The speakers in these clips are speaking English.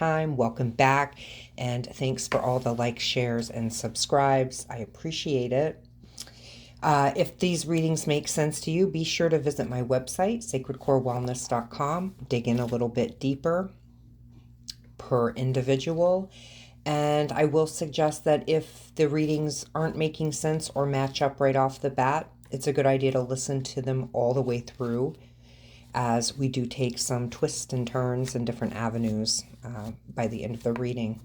time. Welcome back, and thanks for all the likes, shares, and subscribes. I appreciate it. If these readings make sense to you, be sure to visit my website, sacredcorewellness.com. Dig in a little bit deeper per individual. And I will suggest that if the readings aren't making sense or match up right off the bat, it's a good idea to listen to them all the way through, as we do take some twists and turns and different avenues by the end of the reading.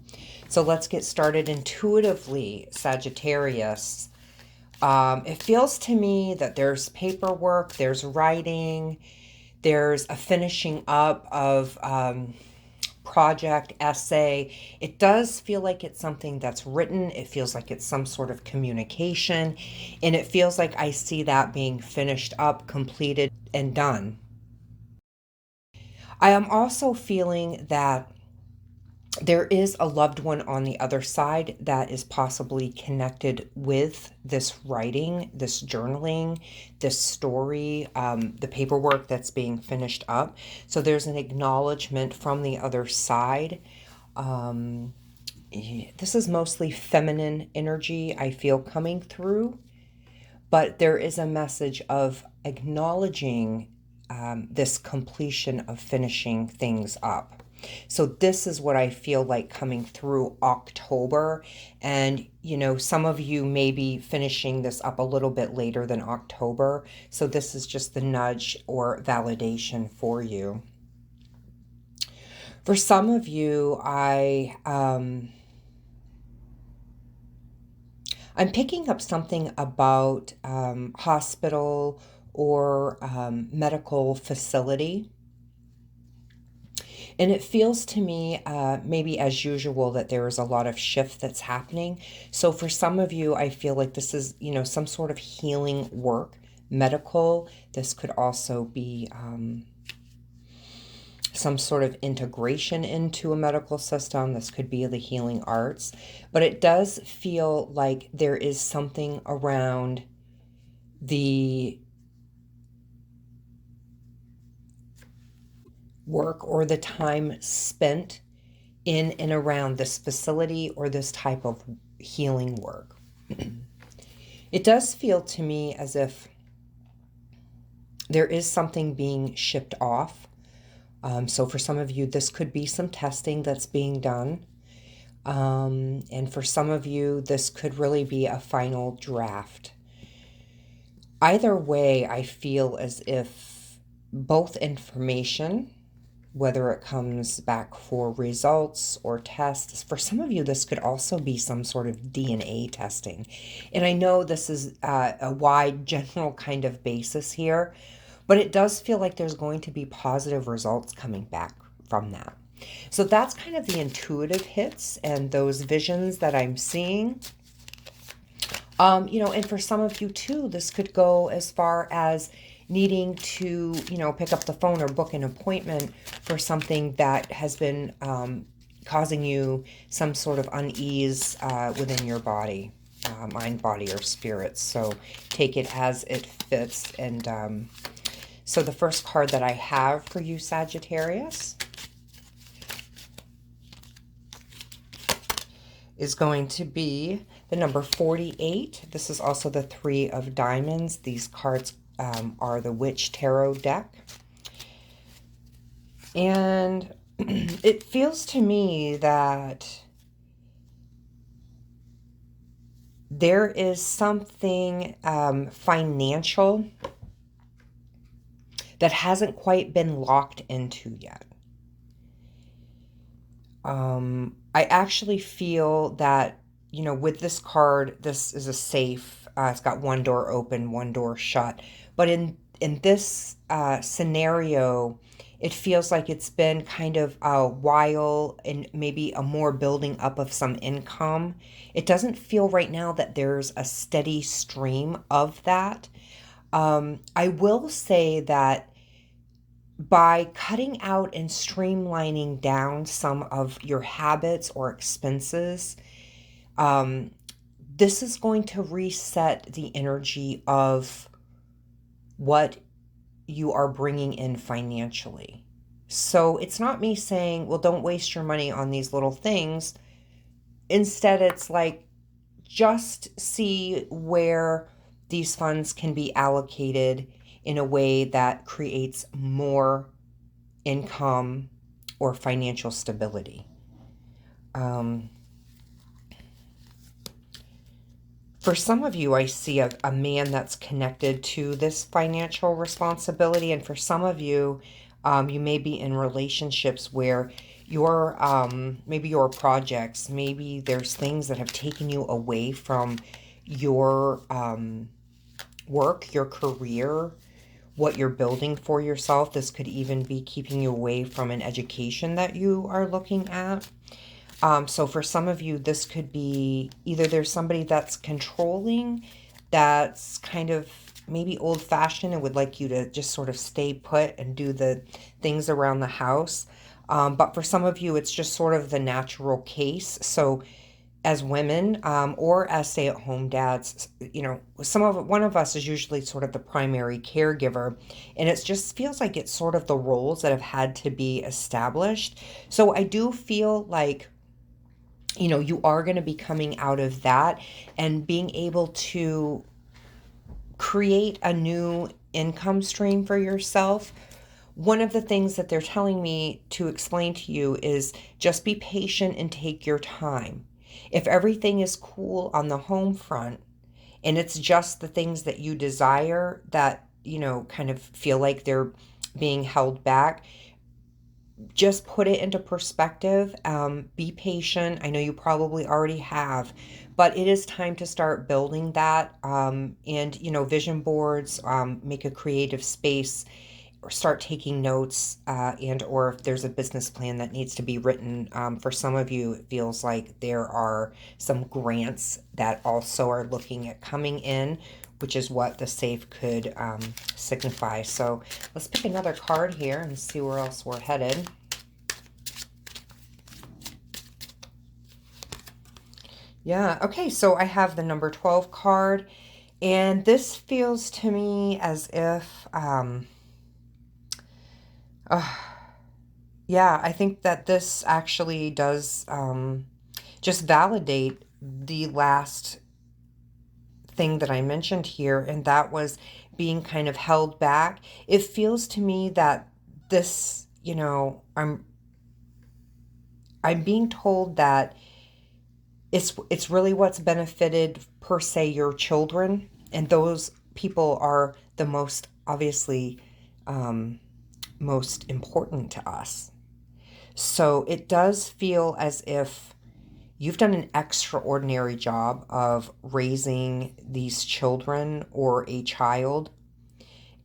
So let's get started intuitively, Sagittarius. It feels to me that there's paperwork, there's writing, there's a finishing up of project, essay. It does feel like it's something that's written. It feels like it's some sort of communication. And it feels like I see that being finished up, completed, and done. I am also feeling that there is a loved one on the other side that is possibly connected with this writing, this journaling, this story, the paperwork that's being finished up. So there's an acknowledgement from the other side. This is mostly feminine energy I feel coming through, but there is a message of acknowledging this completion of finishing things up. So this is what I feel like coming through October. And, some of you may be finishing this up a little bit later than October. So this is just the nudge or validation for you. For some of you, I'm picking up something about hospital or medical facility. And it feels to me, maybe as usual, that there is a lot of shift that's happening. So for some of you, I feel like this is, some sort of healing work, medical. This could also be some sort of integration into a medical system. This could be the healing arts. But it does feel like there is something around the work or the time spent in and around this facility or this type of healing work. It does feel to me as if there is something being shipped off. So for some of you, this could be some testing that's being done. And for some of you, this could really be a final draft. Either way, I feel as if both information, whether it comes back for results or tests, for some of you, this could also be some sort of DNA testing. And I know this is a wide general kind of basis here, but it does feel like there's going to be positive results coming back from that. So that's kind of the intuitive hits and those visions that I'm seeing. And for some of you too, this could go as far as needing to, pick up the phone or book an appointment for something that has been causing you some sort of unease within your body, mind, body, or spirit. So take it as it fits. And so the first card that I have for you, Sagittarius, is going to be the number 48. This is also the 3 of diamonds. These cards are the Witch Tarot deck. And it feels to me that there is something financial that hasn't quite been locked into yet. I actually feel that, with this card, this is a safe. It's got one door open, one door shut. But in this scenario, it feels like it's been kind of a while and maybe a more building up of some income. It doesn't feel right now that there's a steady stream of that. I will say that by cutting out and streamlining down some of your habits or expenses, this is going to reset the energy of what you are bringing in financially. So it's not me saying, well, don't waste your money on these little things. Instead, it's like, just see where these funds can be allocated in a way that creates more income or financial stability. For some of you, I see a man that's connected to this financial responsibility. And for some of you, you may be in relationships where your maybe your projects, maybe there's things that have taken you away from your work, your career, what you're building for yourself. This could even be keeping you away from an education that you are looking at. So for some of you, this could be either there's somebody that's controlling, that's kind of maybe old-fashioned and would like you to just sort of stay put and do the things around the house. But for some of you, it's just sort of the natural case. So as women, or as stay-at-home dads, you know, one of us is usually sort of the primary caregiver, and it just feels like it's sort of the roles that have had to be established. So I do feel like, you know, you are going to be coming out of that and being able to create a new income stream for yourself. One of the things that they're telling me to explain to you is just be patient and take your time. If everything is cool on the home front and it's just the things that you desire that, you know, kind of feel like they're being held back, just put it into perspective. Be patient. I know you probably already have, but it is time to start building that. And, you know, vision boards, make a creative space, or start taking notes, and or if there's a business plan that needs to be written. For some of you, it feels like there are some grants that also are looking at coming in, which is what the safe could signify. So let's pick another card here and see where else we're headed. Yeah, okay, so I have the number 12 card, and this feels to me as if, yeah, I think that this actually does just validate the last thing that I mentioned here, and that was being kind of held back. It feels to me that this, you know, I'm being told that it's really what's benefited per se your children, and those people are the most obviously most important to us. So it does feel as if you've done an extraordinary job of raising these children or a child.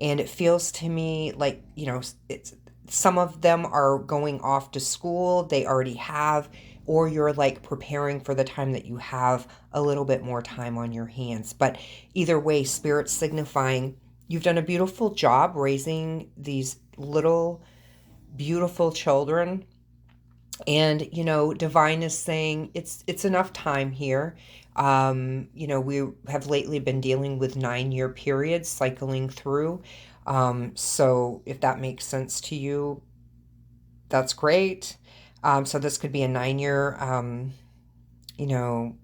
And it feels to me like, you know, it's some of them are going off to school, they already have, or you're like preparing for the time that you have a little bit more time on your hands. But either way, Spirit's signifying you've done a beautiful job raising these little beautiful children. And, you know, Divine is saying it's enough time here. You know, we have lately been dealing with 9-year periods cycling through. So if that makes sense to you, that's great. So this could be a 9-year, you know,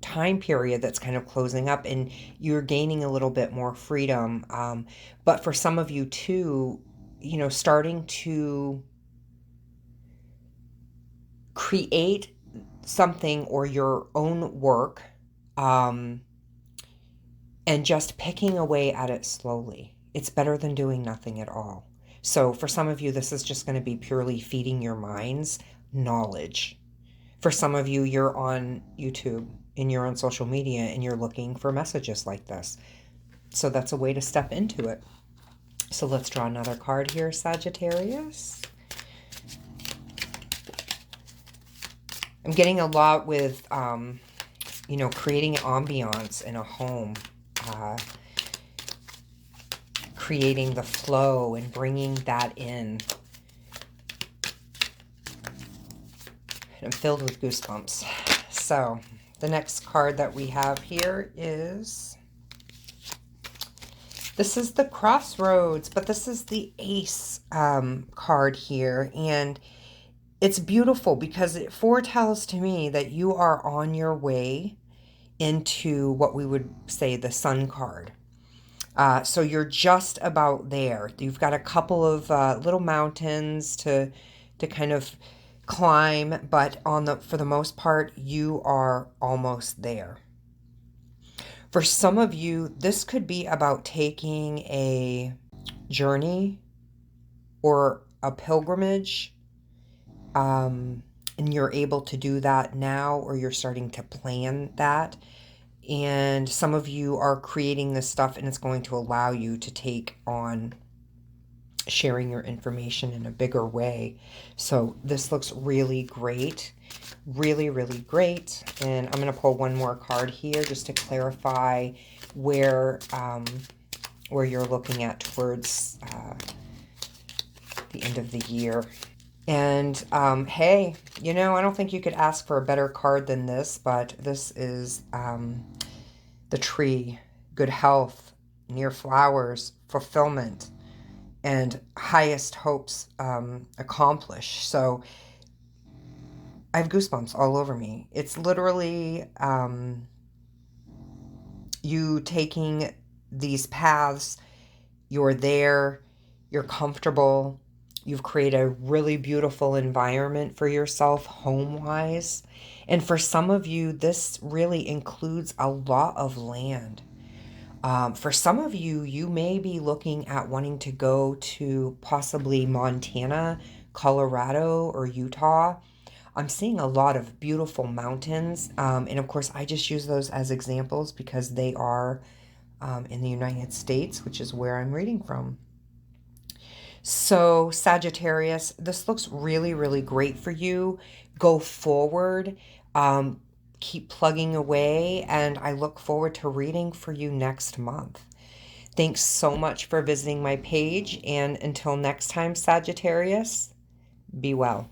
time period that's kind of closing up, and you're gaining a little bit more freedom. But for some of you too, you know, starting to create something or your own work, and just picking away at it slowly. It's better than doing nothing at all. So for some of you, this is just going to be purely feeding your minds knowledge. For some of you, you're on YouTube and you're on social media and you're looking for messages like this. So that's a way to step into it. So let's draw another card here, Sagittarius. I'm getting a lot with, you know, creating ambiance in a home, creating the flow and bringing that in. And I'm filled with goosebumps. So the next card that we have here is This is the Crossroads, but this is the Ace card here. And it's beautiful because it foretells to me that you are on your way into what we would say the Sun card. So you're just about there. You've got a couple of little mountains to kind of climb, but for the most part, you are almost there. For some of you, this could be about taking a journey or a pilgrimage, and you're able to do that now, or you're starting to plan that. And some of you are creating this stuff, and it's going to allow you to take on sharing your information in a bigger way. So this looks really great. Really, really great. And I'm going to pull one more card here just to clarify where you're looking at towards the end of the year. And hey, you know, I don't think you could ask for a better card than this, but this is the tree, good health, near flowers, fulfillment, and highest hopes accomplished. So I have goosebumps all over me. It's literally you taking these paths. You're there, you're comfortable, you've created a really beautiful environment for yourself home-wise. And for some of you, this really includes a lot of land. For some of you, you may be looking at wanting to go to possibly Montana, Colorado, or Utah. I'm seeing a lot of beautiful mountains. And of course, I just use those as examples because they are in the United States, which is where I'm reading from. So Sagittarius, this looks really, really great for you. Go forward. Keep plugging away, and I look forward to reading for you next month. Thanks so much for visiting my page, and until next time, Sagittarius, be well.